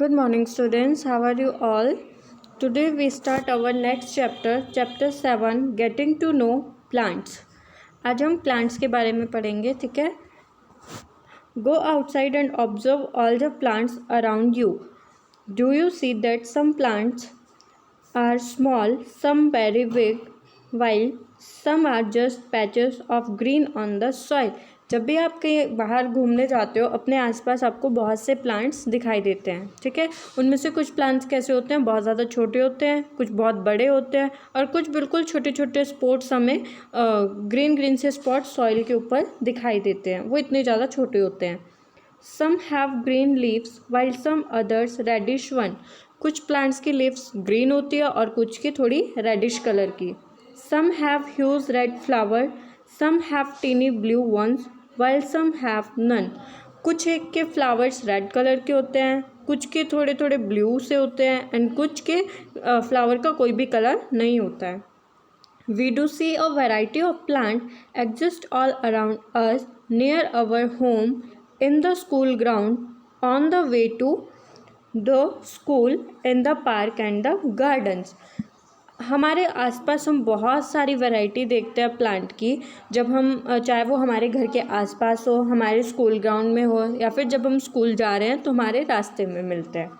Good morning, students. How are you all? Today we start our next chapter, chapter 7, Getting to know Plants. आज हम plants के बारे में पढ़ेंगे, ठीक है? Go outside and observe all the plants around you. Do you see that some plants are small, some very big, while some are just patches of green on the soil. जब भी आप कहीं बाहर घूमने जाते हो अपने आसपास आपको बहुत से प्लांट्स दिखाई देते हैं, ठीक है। उनमें से कुछ प्लांट्स कैसे होते हैं, बहुत ज़्यादा छोटे होते हैं, कुछ बहुत बड़े होते हैं और कुछ बिल्कुल छोटे छोटे स्पॉट्स हमें ग्रीन से स्पॉट सॉइल के ऊपर दिखाई देते हैं, वो इतने ज़्यादा छोटे होते हैं। Some have green leaves while some others reddish one. कुछ प्लांट्स की लीव्स ग्रीन होती है और कुछ की थोड़ी रेडिश कलर की। Some have huge red flower, some have tiny blue ones while some have none. कुछ एक के फ्लावर्स रेड कलर के होते हैं, कुछ के थोड़े थोड़े ब्लू से होते हैं एंड कुछ के फ्लावर का कोई भी कलर नहीं होता है। We do see a variety of plants exist all around us, near our home, in the school ground, on the way to the school, in the park and the gardens. हमारे आसपास हम बहुत सारी variety देखते हैं plant की, जब हम चाहे वो हमारे घर के आसपास हो, हमारे स्कूल ग्राउंड में हो या फिर जब हम स्कूल जा रहे हैं तो हमारे रास्ते में मिलते हैं।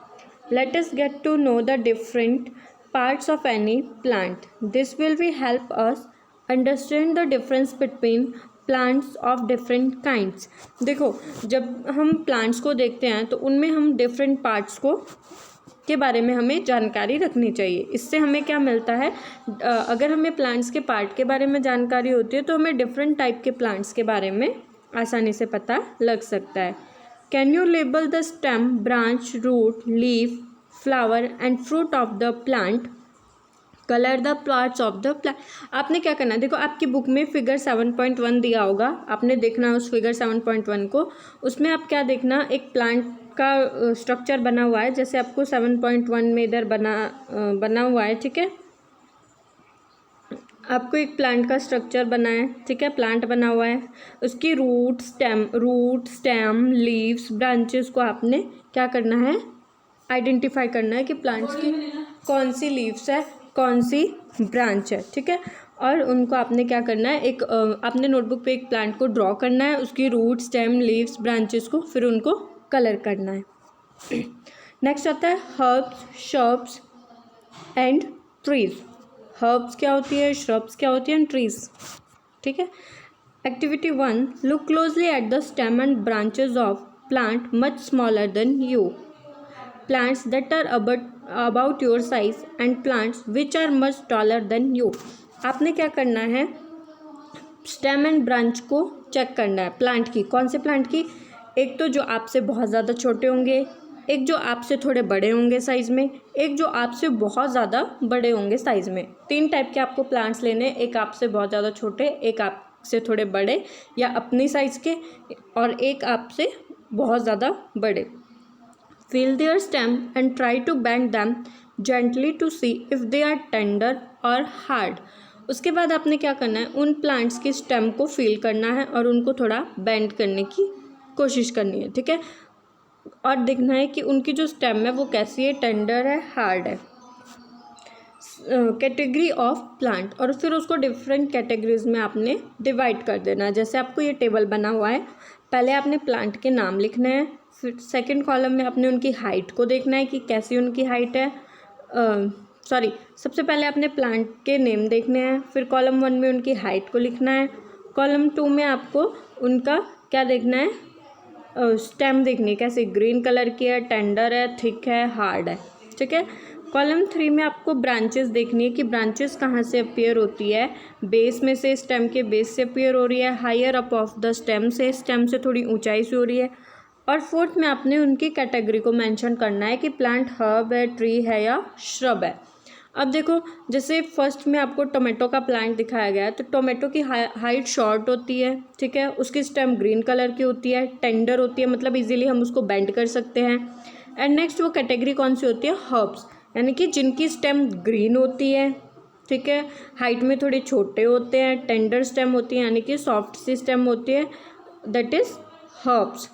Let us get to know the different parts of any plant. This will be help us understand the difference between plants of different kinds. देखो, जब हम plants को देखते हैं तो उनमें हम different parts को के बारे में हमें जानकारी रखनी चाहिए। इससे हमें क्या मिलता है, अगर हमें प्लांट्स के पार्ट के बारे में जानकारी होती है तो हमें डिफरेंट टाइप के प्लांट्स के बारे में आसानी से पता लग सकता है। Can you label the stem, branch, root, leaf, flower and fruit of the plant, colour the parts of the plant. आपने क्या करना है, देखो आपकी बुक में फिगर 7.1 दिया होगा, आपने देखना उस फिगर 7.1 को। उसमें आप क्या देखना, एक प्लांट का स्ट्रक्चर बना हुआ है, जैसे आपको 7.1 में इधर बना हुआ है, ठीक है। आपको एक प्लांट का स्ट्रक्चर बना है, ठीक है, प्लांट बना हुआ है। उसकी रूट, स्टेम, लीव्स, ब्रांचेस को आपने क्या करना है, आइडेंटिफाई करना है कि प्लांट्स की कौन सी लीव्स है, कौन सी ब्रांच है, ठीक है। और उनको आपने क्या करना है, एक आपने नोटबुक पे एक प्लांट को ड्रॉ करना है, उसकी रूट, स्टेम, लीव्स, ब्रांचेस को, फिर उनको कलर करना है। नेक्स्ट आता है herbs, shrubs and trees. Herbs क्या होती है, श्रब्स क्या होती है एंड ट्रीज, ठीक है। Activity 1, look closely at the stem and branches of plant much smaller than you, plants that are about your size and plants which are much taller than you. आपने क्या करना है, stem and branch को check करना है plant की। कौन से प्लांट की, एक तो जो आपसे बहुत ज़्यादा छोटे होंगे, एक जो आपसे थोड़े बड़े होंगे साइज़ में, एक जो आपसे बहुत ज़्यादा बड़े होंगे साइज़ में। 3 टाइप के आपको प्लांट्स लेने, एक आपसे बहुत ज़्यादा छोटे, एक आपसे थोड़े बड़े या अपनी साइज़ के, और एक आपसे बहुत ज़्यादा बड़े। Feel their stem and try to bend them gently to see if they are tender or hard. उसके बाद आपने क्या करना है, उन प्लांट्स की स्टेम को फील करना है और उनको थोड़ा बेंड करने की कोशिश करनी है, ठीक है। और देखना है कि उनकी जो स्टेम है वो कैसी है, टेंडर है, हार्ड है। कैटेगरी ऑफ प्लांट, और फिर उसको डिफरेंट कैटेगरीज में आपने डिवाइड कर देना है। जैसे आपको ये टेबल बना हुआ है, पहले आपने प्लांट के नाम लिखने हैं, फिर सेकंड कॉलम में आपने उनकी हाइट को देखना है कि कैसी उनकी हाइट है। सबसे पहले आपने प्लांट के नेम देखने हैं, फिर कॉलम 1 में उनकी हाइट को लिखना है, कॉलम 2 में आपको उनका क्या देखना है, स्टेम देखनी है, कैसे ग्रीन कलर की है, टेंडर है, थिक है, हार्ड है, ठीक है। कॉलम 3 में आपको ब्रांचेस देखनी है कि ब्रांचेस कहाँ से अपीयर होती है, बेस में से, स्टेम के बेस से अपीयर हो रही है, higher up of the stem से थोड़ी ऊंचाई से हो रही है। और 4th में आपने उनकी कैटेगरी को मेंशन करना है कि प्लांट हर्ब है, ट्री है या श्रब है। अब देखो, जैसे फर्स्ट में आपको टोमेटो का प्लांट दिखाया गया है, तो टोमेटो की हाइट शॉर्ट होती है, ठीक है, उसकी स्टेम ग्रीन कलर की होती है, टेंडर होती है, मतलब इजीली हम उसको बेंड कर सकते हैं। एंड नेक्स्ट वो कैटेगरी कौन सी होती है, हर्ब्स, यानी कि जिनकी स्टेम ग्रीन होती है, ठीक है, हाइट में थोड़े छोटे होते हैं, टेंडर स्टेम होती है, यानी कि सॉफ्ट सी स्टेम होती है, दैट इज़ हर्ब्स।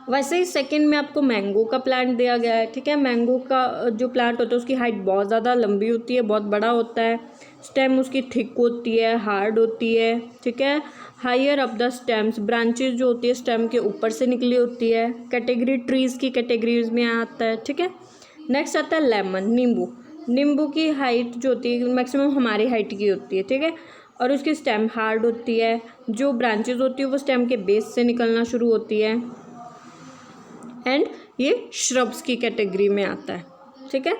वैसे ही सेकंड में आपको मैंगो का प्लांट दिया गया है, ठीक है। मैंगो का जो प्लांट होता है उसकी हाइट बहुत ज़्यादा लंबी होती है, बहुत बड़ा होता है, स्टेम उसकी थिक होती है, हार्ड होती है, ठीक है। Higher up the stems, branches जो होती है स्टेम के ऊपर से निकली होती है। कैटेगरी ट्रीज़ की कैटेगरीज में आता है, ठीक है। नेक्स्ट आता है लेमन, नींबू। नींबू की हाइट जो होती है मैक्सिमम हमारी हाइट की होती है, ठीक है, और उसकी स्टेम हार्ड होती है। जो ब्रांचेज होती है वो स्टेम के बेस से निकलना शुरू होती है, एंड ये श्रब्स की कैटेगरी में आता है, ठीक है।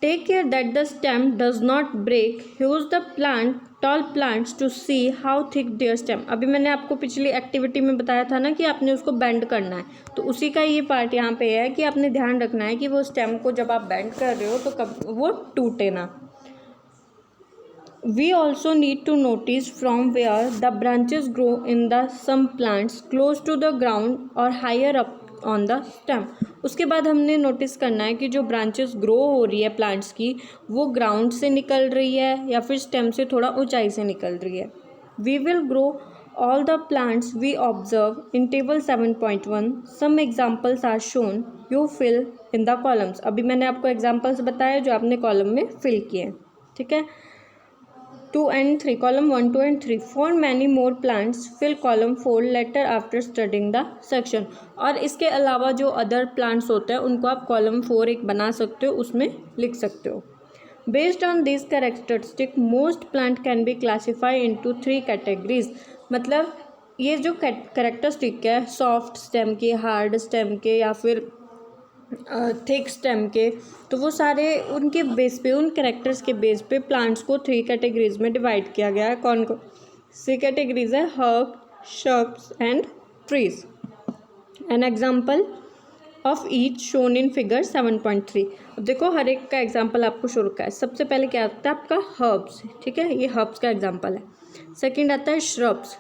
Take care that the stem does not break, use the plant tall plants to see how thick their stem. अभी मैंने आपको पिछली एक्टिविटी में बताया था ना कि आपने उसको बेंड करना है, तो उसी का ये पार्ट यहाँ पे है कि आपने ध्यान रखना है कि वो स्टेम को जब आप बेंड कर रहे हो तो कब वो टूटे ना। We also need to notice from where the branches grow in the some plants close to the ground or higher up on the stem. उसके बाद हमने नोटिस करना है कि जो ब्रांचेस ग्रो हो रही है प्लांट्स की वो ग्राउंड से निकल रही है या फिर स्टेम से थोड़ा ऊंचाई से निकल रही है। We will grow all the plants we observe in table 7.1. Some examples are shown. You fill in the columns. अभी मैंने आपको एग्जाम्पल्स बताया जो आपने कॉलम में फिल किए, ठीक है। 2 and 3, column 1, 2 and 3. For many more plants, fill column 4 later after studying the section. और इसके अलावा जो अदर प्लांट्स होते हैं उनको आप कॉलम 4 एक बना सकते हो, उसमें लिख सकते हो। Based on these characteristics, most plant can be classified into 3 categories. मतलब ये जो कैरेक्टरिस्टिक है सॉफ्ट स्टेम के, हार्ड स्टेम के या फिर थिक स्टेम के, तो वो सारे उनके बेस पे, उन कैरेक्टर्स के बेस पे प्लांट्स को 3 कैटेगरीज में डिवाइड किया गया है। कौन कौन सी कैटेगरीज है? Herb, shrubs and trees. An example of each shown in figure 7.3। अब देखो हर एक का एग्जाम्पल आपको शो रखा है। सबसे पहले क्या आता है आपका हर्ब्स, ठीक है, ये हर्ब्स का एग्जाम्पल है। सेकेंड आता है श्रब्स,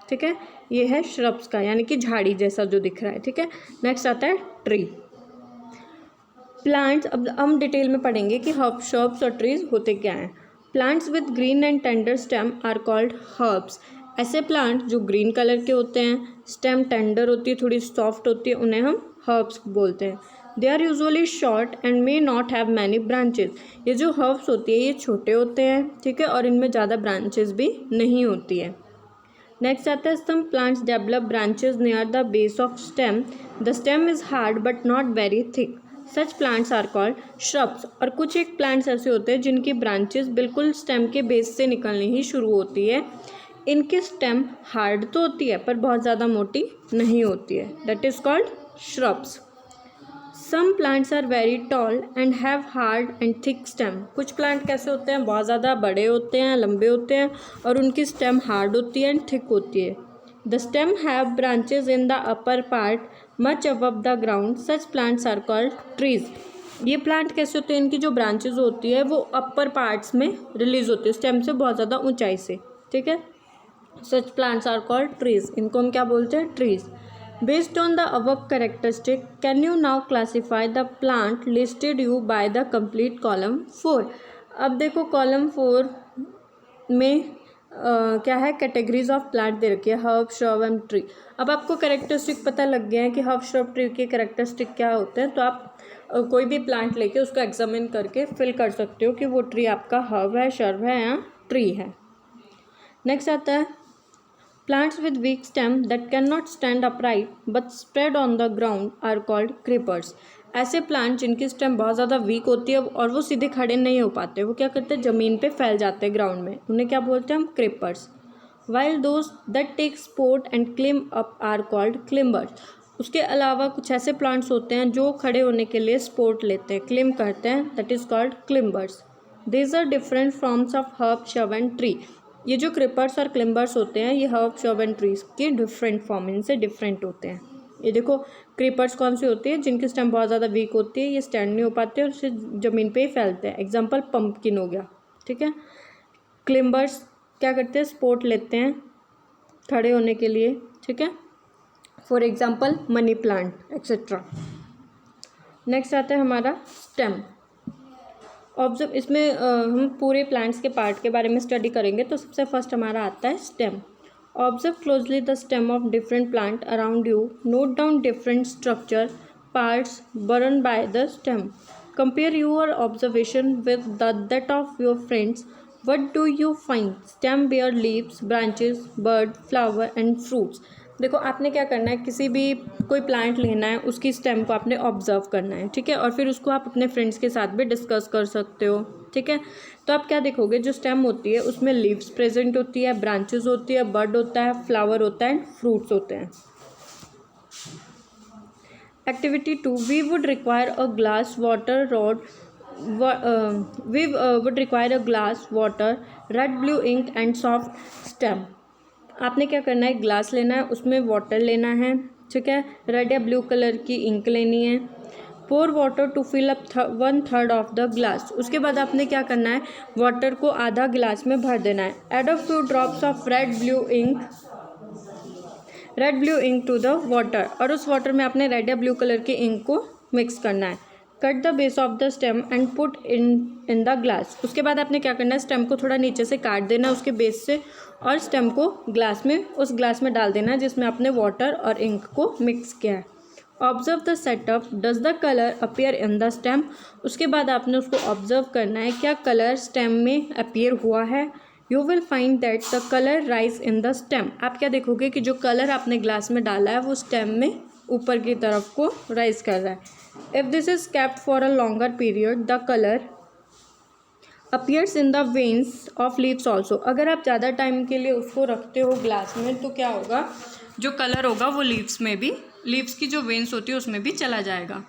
ठीक है, ये है श्रब्स का यानी कि झाड़ी जैसा जो दिख रहा है, ठीक है। नेक्स्ट आता है ट्री। प्लांट्स, अब हम डिटेल में पढ़ेंगे कि हर्ब्स, श्रब्स और ट्रीज होते क्या हैं। Plants with green and tender stem are called herbs. ऐसे प्लांट जो ग्रीन कलर के होते हैं, स्टेम टेंडर होती है, थोड़ी सॉफ्ट होती है, उन्हें हम हर्ब्स बोलते हैं। They are usually short and may not have many branches. ये जो हर्ब्स होती है ये छोटे होते हैं, ठीक है, और इनमें ज़्यादा ब्रांचेज भी नहीं होती है। नेक्स्ट आता है some plants develop branches near the base of stem. The stem is hard but not very thick. Such plants are called shrubs. और कुछ एक प्लांट्स ऐसे होते हैं जिनकी ब्रांचेस बिल्कुल स्टेम के बेस से निकलनी ही शुरू होती है। इनकी स्टेम हार्ड तो होती है पर बहुत ज़्यादा मोटी नहीं होती है, that is called shrubs. Some plants are very tall and have hard and thick stem. कुछ प्लांट कैसे होते हैं, बहुत ज़्यादा बड़े होते हैं, लंबे होते हैं और उनकी स्टेम हार्ड होती है एंड थिक होती है। The stem have branches in the upper part much above the ground. Such plants are called trees. ये प्लांट कैसे होते हैं, इनकी जो ब्रांचेज होती है वो अपर पार्ट्स में रिलीज होती है, स्टेम से बहुत ज़्यादा ऊंचाई से, ठीक है। Such plants are called trees. इनको हम क्या बोलते हैं? Trees. Based on the above characteristic can you now classify the plant listed you by the complete column 4। अब देखो कॉलम 4 में क्या है, कैटेगरीज ऑफ प्लांट दे रखी है, हर्ब, श्रब एंड ट्री। अब आपको कैरेक्टरिस्टिक पता लग गया है कि हर्ब, श्रब, ट्री के कैरेक्टरिस्टिक क्या होते हैं, तो आप कोई भी प्लांट लेके उसको एग्जामिन करके फिल कर सकते हो कि वो ट्री आपका हर्ब है, श्रब है या ट्री है। नेक्स्ट आता है plants with weak stem that can not stand upright but spread on the ground are called creepers. ऐसे प्लांट जिनकी स्टेम बहुत ज़्यादा वीक होती है और वो सीधे खड़े नहीं हो पाते, वो क्या करते हैं, ज़मीन पे फैल जाते हैं ग्राउंड में, उन्हें क्या बोलते हैं हम? Creepers. While those that take support and climb up are called climbers. उसके अलावा कुछ ऐसे प्लांट्स होते हैं जो खड़े होने के लिए सपोर्ट लेते हैं, क्लिम करते हैं, that is called climbers. These are different forms of herb, shrub and tree. ये जो क्रीपर्स और क्लिम्बर्स होते हैं ये हर्ब, श्रब एंड ट्रीज के डिफरेंट फॉर्म, इनसे डिफरेंट होते हैं। ये देखो क्रीपर्स कौन सी होती है, जिनकी स्टेम बहुत ज़्यादा वीक होती है, ये स्टैंड नहीं हो पाते और उसे ज़मीन पे ही फैलते हैं, एग्जांपल पंपकिन हो गया, ठीक है। क्लिम्बर्स क्या करते हैं, सपोर्ट लेते हैं खड़े होने के लिए, ठीक है, for example money plant etcetera. Next आता है हमारा स्टेम। ऑब्जर्व, इसमें हम पूरे प्लांट्स के पार्ट के बारे में स्टडी करेंगे, तो सबसे फर्स्ट हमारा आता है stem. Observe closely the stem of different plant around you, note down different structure parts burned by the stem. Compare your observation with that of your friends. What do you find? Stem bear leaves, branches, bird, flower and fruits. देखो आपने क्या करना है, किसी भी कोई plant लेना है, उसकी स्टेम को आपने ऑब्जर्व करना है, ठीक है, और फिर उसको आप अपने फ्रेंड्स के साथ भी डिस्कस कर सकते हो, ठीक है। तो आप क्या देखोगे, जो स्टेम होती है उसमें लीव्स प्रेजेंट होती है, ब्रांचेस होती है, बर्ड होता है, फ्लावर होता है एंड फ्रूट्स होते हैं। Activity 2, we would require a glass water rod. Would require a glass water, red blue ink and soft stem. आपने क्या करना है, ग्लास लेना है, उसमें वाटर लेना है, ठीक है, रेड या ब्लू कलर की इंक लेनी है। Pour water to fill up 1/3 of the glass. उसके बाद आपने क्या करना है, वाटर को आधा गिलास में भर देना है। Add a few drops of red blue ink to the water, और उस वाटर में आपने रेड या ब्लू कलर की इंक को मिक्स करना है। Cut the base of the stem and put in the glass. उसके बाद आपने क्या करना है, स्टेम को थोड़ा नीचे से काट देना उसके बेस से, और स्टेम को उस ग्लास में डाल देना जिसमें आपने वाटर और इंक को मिक्स किया है। Observe the setup, does the colour appear in the stem. उसके बाद आपने उसको ऑब्जर्व करना है, क्या कलर स्टेम में अपीयर हुआ है। You will find that the colour rise in the stem. आप क्या देखोगे कि जो कलर आपने ग्लास में डाला है वो स्टेम में ऊपर की तरफ को राइज कर रहा है। If this is kept for a longer period the colour appears in the veins of leaves also. अगर आप ज़्यादा टाइम के लिए उसको रखते हो ग्लास में तो क्या होगा, जो कलर होगा वो लीव्स की जो वेन्स होती है उसमें भी चला जाएगा।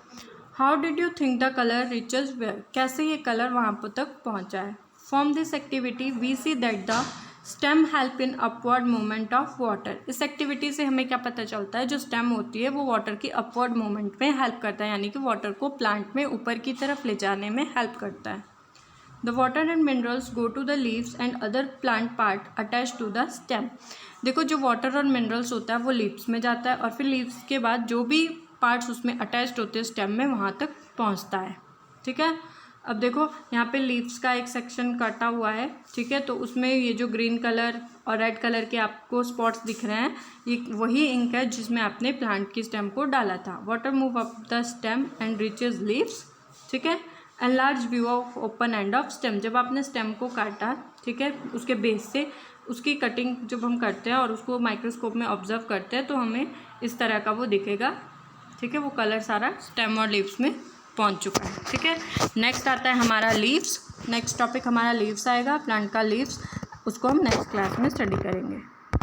How did you think the colour reaches where. कैसे ये कलर वहाँ पर तक पहुँचा है। From this activity we see that the stem help in upward movement of water. इस एक्टिविटी से हमें क्या पता चलता है, जो स्टेम होती है वो वाटर की अपवर्ड मूवमेंट में हेल्प करता है, यानी कि वाटर को प्लांट में ऊपर की तरफ ले जाने में हेल्प करता है। The water and minerals go to the leaves and other plant part attached to the stem. देखो जो वाटर और मिनरल्स होता है वो लीव्स में जाता है, और फिर लीव्स के बाद जो भी पार्ट्स उसमें अटैच्ड होते हैं स्टेम में वहाँ तक पहुँचता है, ठीक है। अब देखो यहाँ पे लीव्स का एक सेक्शन कटा हुआ है, ठीक है, तो उसमें ये जो ग्रीन कलर और रेड कलर के आपको स्पॉट्स दिख रहे हैं, ये वही इंक है जिसमें आपने प्लांट की स्टेम को डाला था। Water move up the stem and reaches leaves, ठीक है। And large view of open end of stem. जब आपने स्टेम को काटा, ठीक है, उसके बेस से उसकी कटिंग जब हम करते हैं और उसको माइक्रोस्कोप में ऑब्जर्व करते हैं तो हमें इस तरह का वो दिखेगा, ठीक है, वो कलर सारा स्टेम और लीव्स में पहुंच चुका है, ठीक है। नेक्स्ट आता है हमारा लीव्स। नेक्स्ट टॉपिक हमारा लीव्स आएगा, प्लांट का लीव्स, उसको हम नेक्स्ट क्लास में स्टडी करेंगे।